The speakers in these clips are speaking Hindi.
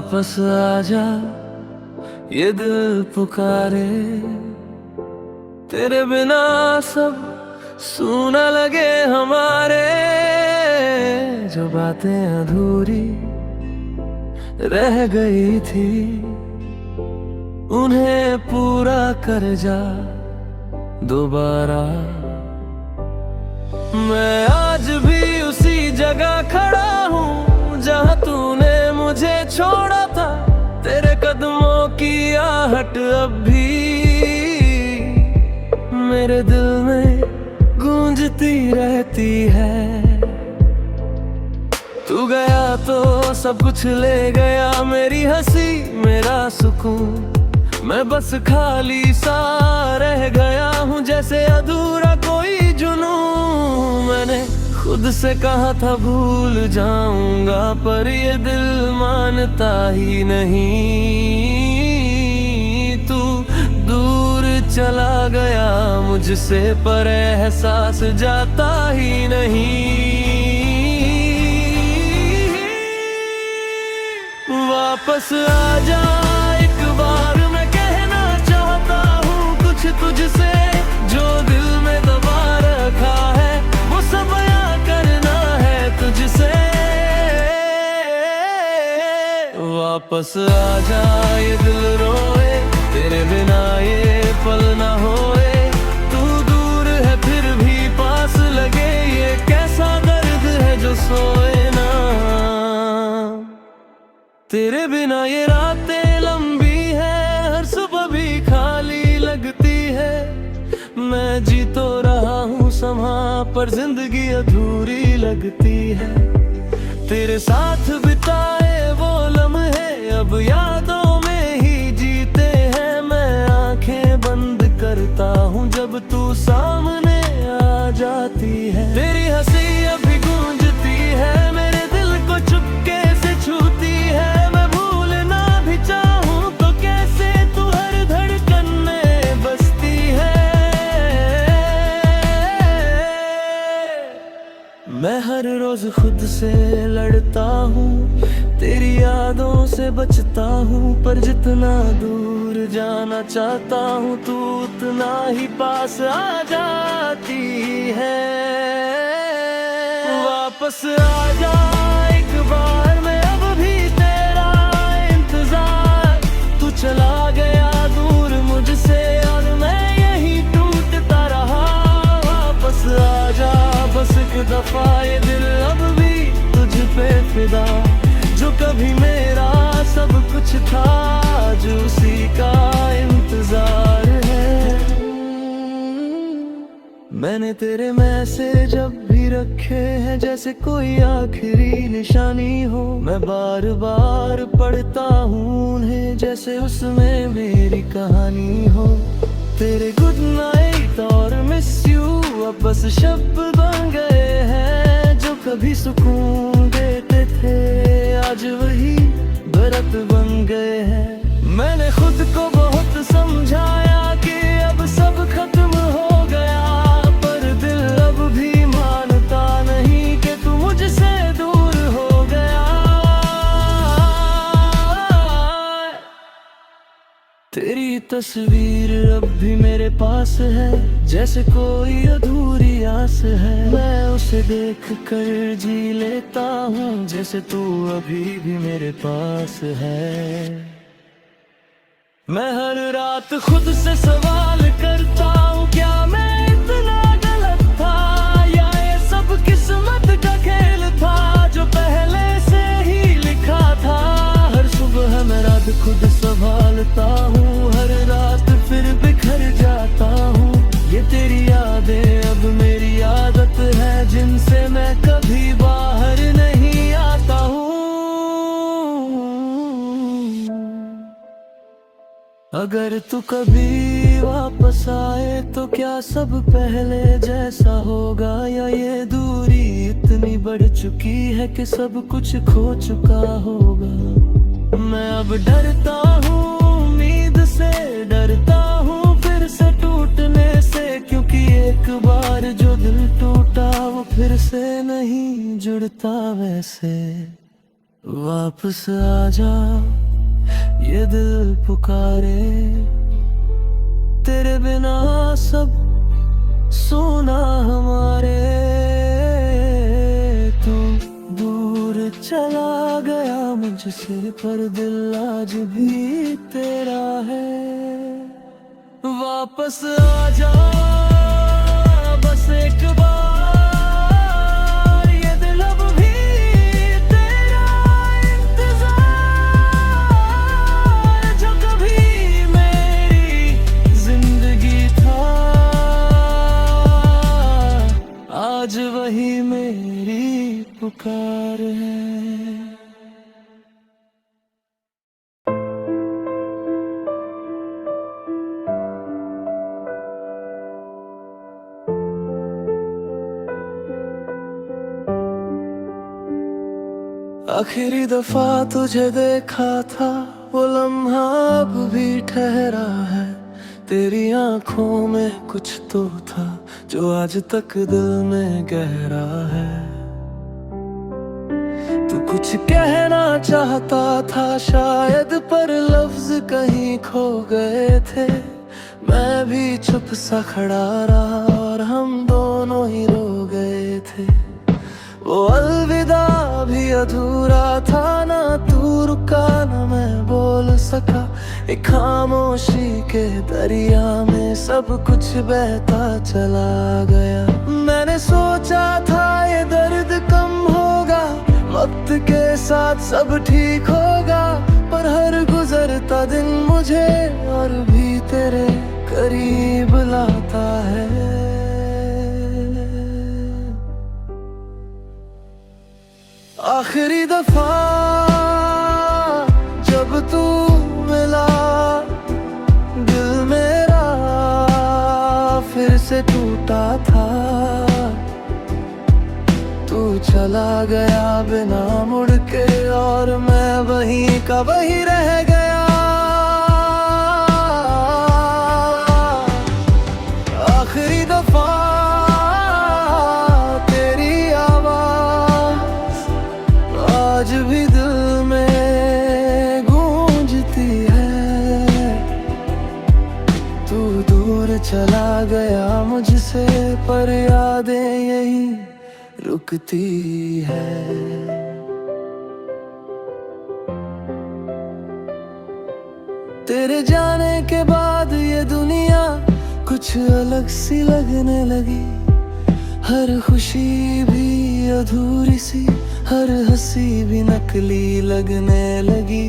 वापस आजा, ये दिल पुकारे। तेरे बिना सब सूना लगे हमारे। जो बातें अधूरी रह गई थी, उन्हें पूरा कर जा दोबारा। मैं आज भी उसी जगह खड़ा हूँ जहाँ तूने मुझे छोड़ा था। तेरे कदमों की आहट अब भी मेरे दिल में गूंजती रहती है। तू गया तो सब कुछ ले गया, मेरी हंसी मेरा सुकून। मैं बस खाली सा रह गया हूँ, जैसे अधूरा कोई जुनून। मैंने खुद से कहा था भूल जाऊंगा, पर ये दिल मानता ही नहीं। तू दूर चला गया मुझसे, पर एहसास जाता ही नहीं। वापस आजा एक बार, मैं कहना चाहता हूँ कुछ तुझसे। जो दिल में दबा रखा है वो सब बयां करना है तुझसे। वापस आजा, ये दिल रोए, तेरे बिना ये पल ना होए। तू दूर है फिर भी पास लगे, ये कैसा दर्द है जो सोए ना। तेरे बिना ये रातें लंबी है, हर सुबह भी खाली लगती है। मैं जी तो रहा हूँ समा, पर जिंदगी अधूरी लगती है। तेरे साथ बिताए वो लम्हे अब यादों में ही जीते हैं। मैं आंखें बंद करता हूँ जब तू सामने आ जाती है। तेरी हंसी अभी गूंजती है, मेरे दिल को चुपके से छूती है। मैं भूलना भी चाहूँ तो कैसे, तू हर धड़कन में बसती है। मैं हर रोज खुद से लड़ता हूँ, तेरी यादों से बचता हूँ। पर जितना दूर जाना चाहता हूँ, तू उतना ही पास आ जाती है। वापस आजा एक बार, मैं अब भी तेरा इंतजार। तू चला गया दूर मुझसे और मैं यही टूटता रहा। वापस आजा बस एक दफा, ये दिल अब भी तुझ पे फिदा। जो कभी मेरा सब कुछ था, आज उसी का इंतजार है। मैंने तेरे मैसेज अब भी रखे हैं, जैसे कोई आखिरी निशानी हो। मैं बार बार पढ़ता हूँ उन्हें, जैसे उसमें मेरी कहानी हो। तेरे गुड नाइट और मिस यू अब बस शब्द बन गए हैं। जो कभी सुकून देते थे, आज वही दर्द बन गए हैं। मैंने खुद को बहुत समझाया कि अब सब खत्म हो गया, पर दिल अब भी मानता नहीं कि तू मुझसे दूर हो गया। तेरी तस्वीर अब भी मेरे पास है, जैसे कोई अधूरी आस है। मैं उसे देख कर जी लेता हूँ, जैसे तू अभी भी मेरे पास है। मैं हर रात खुद से सवाल करता हूँ, क्या मैं इतना गलत था, या ये सब किस्मत का खेल था जो पहले से ही लिखा था। हर सुबह मैं रात खुद संभालता हूँ, हर रात फिर बिखर जाता हूँ। ये तेरी यादें अब मेरी आदत है, जिनसे मैं कभी बाहर नहीं आता हूँ। अगर तू कभी वापस आए तो क्या सब पहले जैसा होगा, या ये दूरी इतनी बढ़ चुकी है कि सब कुछ खो चुका होगा। मैं अब डरता हूँ उम्मीद से, डरता हूँ फिर से टूटने से, क्योंकि एक बार जो दिल टूटा वो फिर से नहीं जुड़ता वैसे। वापस आजा, ये दिल पुकारे, तेरे बिना सब सोना हमारे। तू दूर चला गया मुझसे, पर दिल आज भी तेरा है। वापस आजा बस एक बार, ये दिल अब भी तेरा इंतजार। जो कभी मेरी जिंदगी था, आज वही मेरी पुकार है। आखिरी दफा तुझे देखा था, वो लम्हा अब भी ठहरा है। तेरी आंखों में कुछ तो था, जो आज तक दिल में गहरा है। तू कुछ कहना चाहता था शायद, पर लफ्ज कहीं खो गए थे। मैं भी चुप सा खड़ा रहा, और हम दोनों ही रो गए थे। वो अलविदा भी अधूरा था, ना तू रुका ना मैं बोल सका। एक खामोशी के दरिया में सब कुछ बहता चला गया। मैंने सोचा था ये दर्द कम होगा, वक्त के साथ सब ठीक होगा। पर हर गुजरता दिन मुझे और भी तेरे करीब लाता है। आखिरी दफा जब तू मिला, दिल मेरा फिर से टूटा था। तू चला गया बिना मुड़ के, और मैं वहीं का वहीं रह गया। आखिरी दफा आज भी दिल में गूंजती है। तू दूर चला गया मुझसे, पर यादें यही रुकती है। तेरे जाने के बाद ये दुनिया कुछ अलग सी लगने लगी। हर खुशी भी अधूरी सी, हर हंसी भी नकली लगने लगी।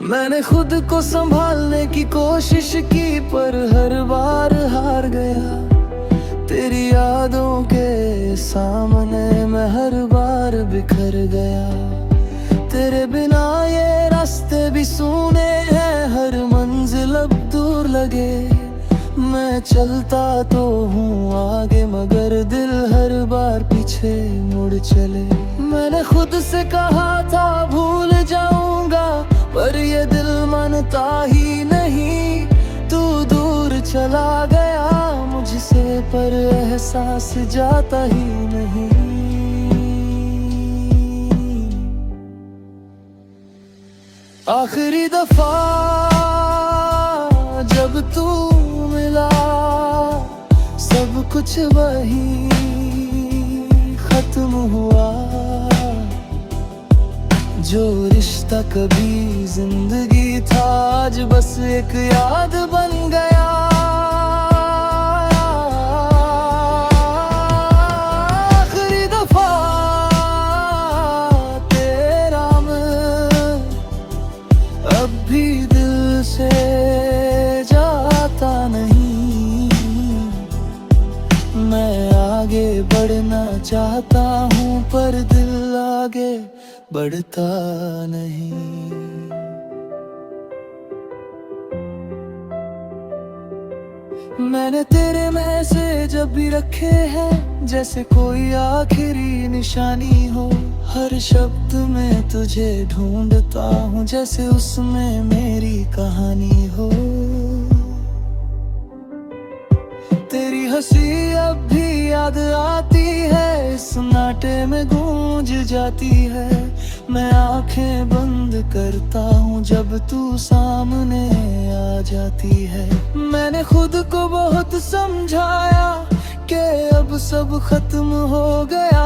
मैंने खुद को संभालने की कोशिश की, पर हर बार हार गया। तेरी यादों के सामने मैं हर बार बिखर गया। तेरे बिना ये रास्ते भी सूने हैं, हर मंजिल अब दूर लगे। मैं चलता तो हूँ आगे, मगर दिल हर बार पीछे मुड़ चले। मैंने खुद से कहा था भूल जाऊंगा, पर ये दिल मानता ही नहीं। तू दूर चला गया मुझसे, पर एहसास जाता ही नहीं। आखिरी दफा जब तू मिला, सब कुछ वही खत्म हुआ। जो रिश्ता कभी जिंदगी था, आज बस एक याद बन गया। आखिरी दफा तेरा मैं अब भी दिल से जाता नहीं। मैं आगे बढ़ना चाहता हूँ, पर दिल आगे बढ़ता नहीं। मैंने तेरे मैसेज जब भी रखे हैं, जैसे कोई आखिरी निशानी हो। हर शब्द में तुझे ढूंढता हूँ, जैसे उसमें मेरी कहानी हो। तेरी हंसी अब भी याद आती है, इस नाटे में गूंज गूंज जाती है। मैं आंखें बंद करता हूँ जब तू सामने आ जाती है। मैंने खुद को बहुत समझाया कि अब सब खत्म हो गया,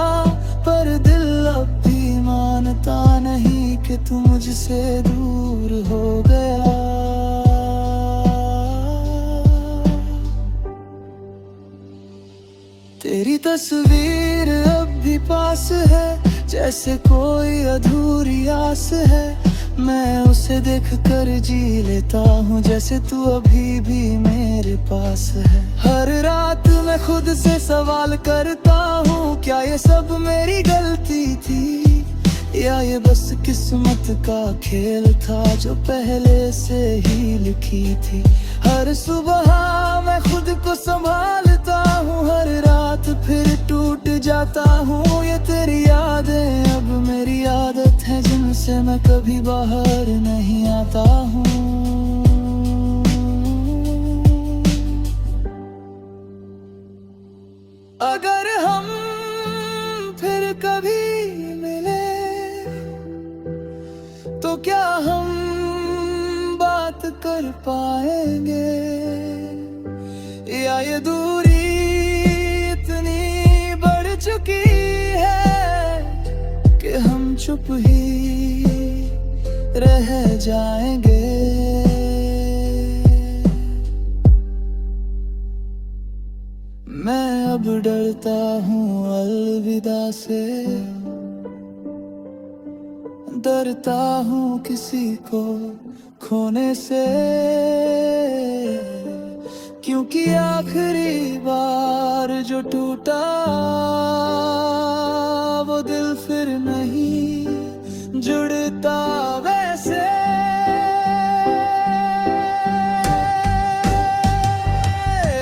पर दिल अब भी मानता नहीं कि तू मुझसे दूर हो गया। तेरी तस्वीर अब भी पास है, जैसे कोई अधूरी आस है। मैं उसे देख कर जी लेता हूँ, जैसे तू अभी भी मेरे पास है। हर रात मैं खुद से सवाल करता हूँ, क्या ये सब मेरी गलती थी, या ये बस किस्मत का खेल था जो पहले से ही लिखी थी। हर सुबह मैं खुद को संभालता हूँ, हर रात फिर टूट जाता हूँ। ये तेरी यादें अब मेरी आदत है, जिनसे मैं कभी बाहर नहीं आता हूँ। अगर हम फिर कभी मिले तो क्या हम बात कर पाएंगे, या ये दूरी इतनी बढ़ चुकी है कि हम चुप ही रह जाएंगे। मैं अब डरता हूँ अलविदा से, डरता हूँ किसी को खोने से, क्योंकि आखिरी बार जो टूटा वो दिल फिर नहीं जुड़ता वैसे।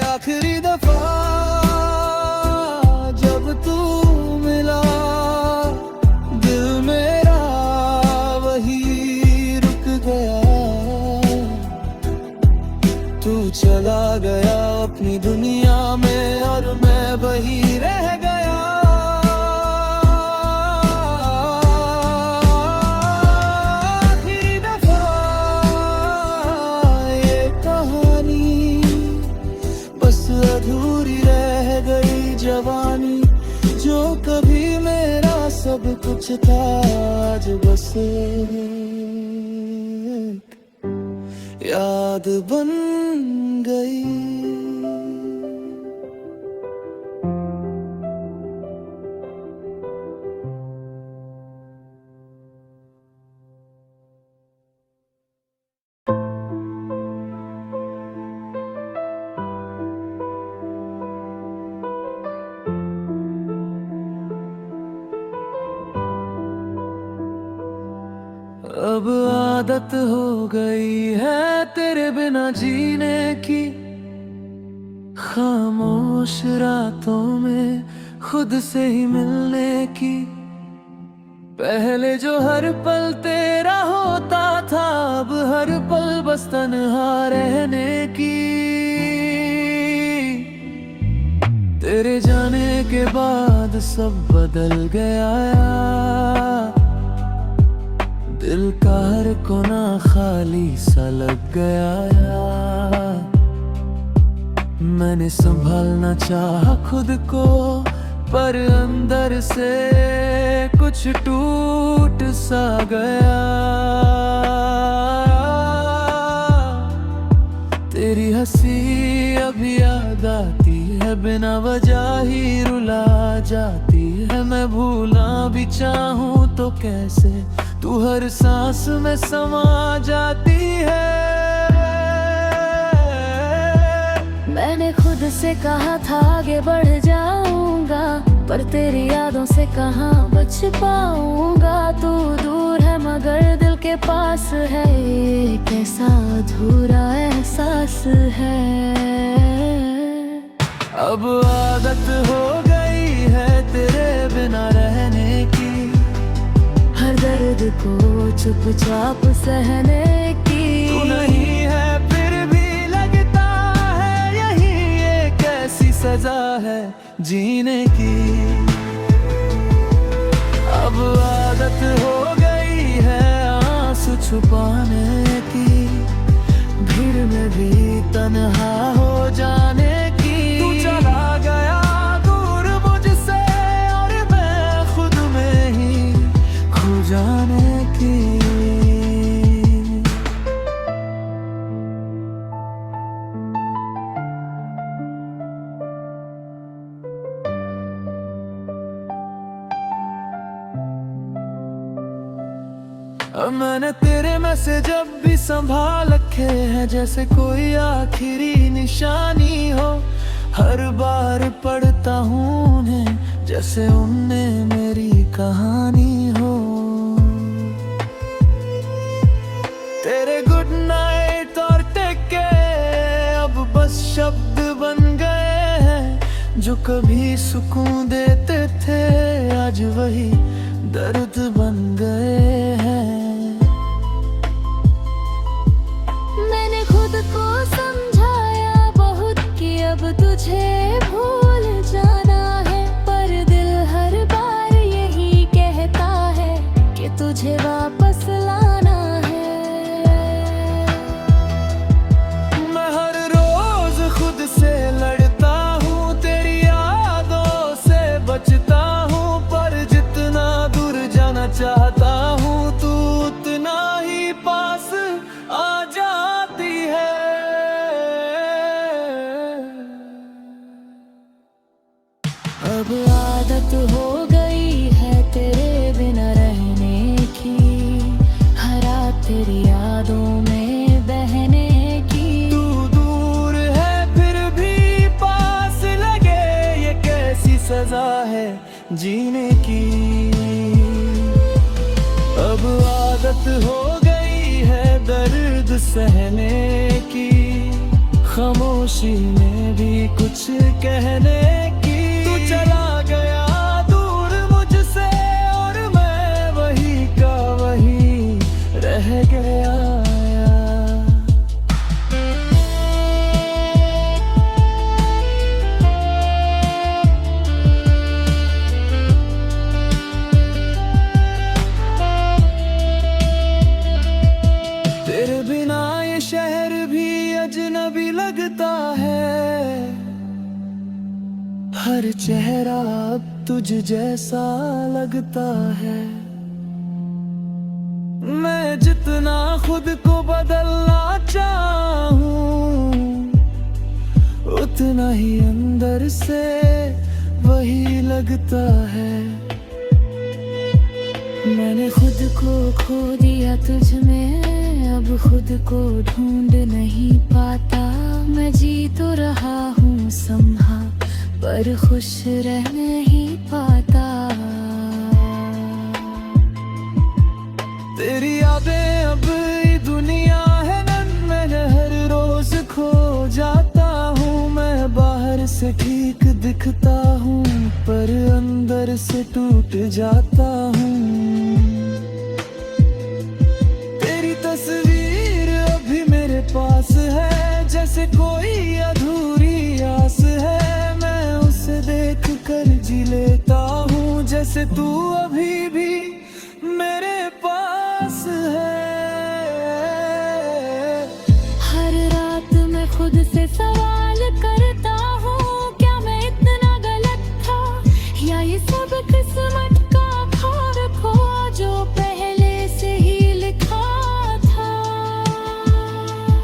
आखिरी दफा जब तू मिला, दिल मेरा वही रुक गया। तू चला गया अपनी दुनिया में और मैं वही रह गया। आखिरी दफा ये कहानी बस अधूरी रह गई। जवानी जो कभी मेरा सब कुछ था, आज बस याद बन गई। अब आदत हो गई है तेरे बिना जीने की, खामोश रातों में खुद से ही मिलने की। पहले जो हर पल तेरा होता था, अब हर पल बस तन्हा रहने की। तेरे जाने के बाद सब बदल गया, दिल का हर कोना खाली सा लग गया। मैंने संभालना चाहा खुद को, पर अंदर से कुछ टूट सा गया। तेरी हंसी अभी याद आती है, बिना वजह ही रुला जाती है। मैं भूलना भी चाहूँ तो कैसे, तू हर सांस में समा जाती है। मैंने खुद से कहा था आगे बढ़ जाऊंगा, पर तेरी यादों से कहाँ बच पाऊंगा। तू दूर है मगर दिल के पास है, ये कैसा अधूरा एहसास है। अब आदत हो गई है तेरे बिना रहने की, हर दर्द को चुपचाप सहने की। तू नहीं है फिर भी लगता है यही एक ऐसी सजा है जीने की। अब पाने की, भीड़ में भी तन्हा हो जाने की। तू चला गया दूर मुझसे और मैं खुद में ही खो जाने की। मैंने तेरे मैसेज अब भी संभाल रखे हैं, जैसे कोई आखिरी निशानी हो। हर बार पढ़ता हूँ उन्हें, जैसे उनने मेरी कहानी हो। तेरे गुड नाइट और टेक केयर अब बस शब्द बन गए हैं। जो कभी सुकून देते थे आज वही दर्द बन गए हैं। मैंने खुद को समझाया बहुत कि अब तुझे भूल जाना है, पर दिल हर बार यही कहता है कि तुझे वापस लाना है। मैं हर रोज खुद से लड़ता हूँ, तेरी यादों से बचता हूँ, पर जितना दूर जाना चाहता हूँ तू उतना ही पास आ जाती है। अब आदत हो गई है तेरे बिना रहने की, हर रात तेरी यादों में बहने की। तू दूर है फिर भी पास लगे, ये कैसी सजा है जीने की। अब आदत हो गई है दर्द सहने की, खामोशी में भी कुछ कहने की। तू चला गया दूर मुझसे और मैं वही का वही रह गया। तेरे बिना ये शहर भी अजनबी लगता है, हर चेहरा अब तुझ जैसा लगता है। मैं जितना खुद को बदलना चाहूं उतना ही अंदर से वही लगता है। मैंने खुद को खो दिया तुझ में, अब खुद को ढूंढ नहीं पाता। मैं जी तो रहा हूँ समहा, पर खुश रह नहीं पाता। तेरी यादें अब ये दुनिया है ना, मैं हर रोज खो जाता हूँ। मैं बाहर से ठीक दिखता हूँ पर अंदर से टूट जाता हूँ। तेरी तस्वीर अभी मेरे पास है, जैसे कोई अधूरी आस है। मैं उसे देख कर जी लेता हूँ, जैसे तू अभी भी मेरे पास है। हर रात मैं खुद से सवाल करता हूँ, क्या मैं इतना गलत था, या ये सब किस्मत का खाक हो जो पहले से ही लिखा था।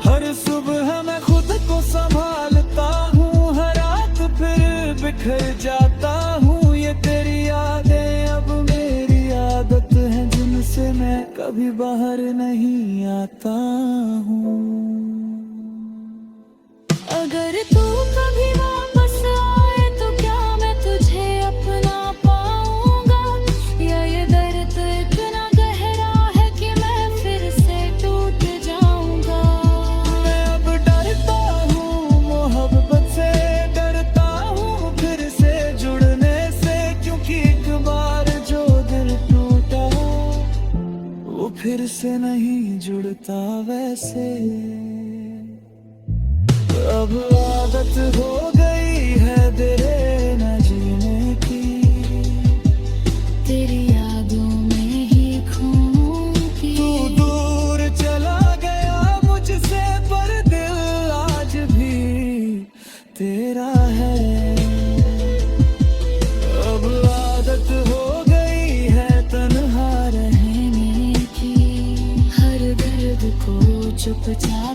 हर सुबह मैं खुद को संभालता हूँ, हर रात फिर बिखर जाता हूँ। ये तेरी यादें अब मेरी आदत है, जिनसे मैं कभी बाहर नहीं आता हूँ। अगर तू कभी वापस आए तो क्या मैं तुझे अपना पाऊंगा, या ये दर्द इतना गहरा है कि मैं फिर से टूट जाऊंगा। मैं अब डरता हूँ मोहब्बत से, डरता हूँ फिर से जुड़ने से, क्योंकि एक बार जो दिल टूटा वो फिर से नहीं जुड़ता वैसे। अब आदत हो गई है तेरे न जीने की, तेरी यादों में ही खून की। तू दूर तो चाह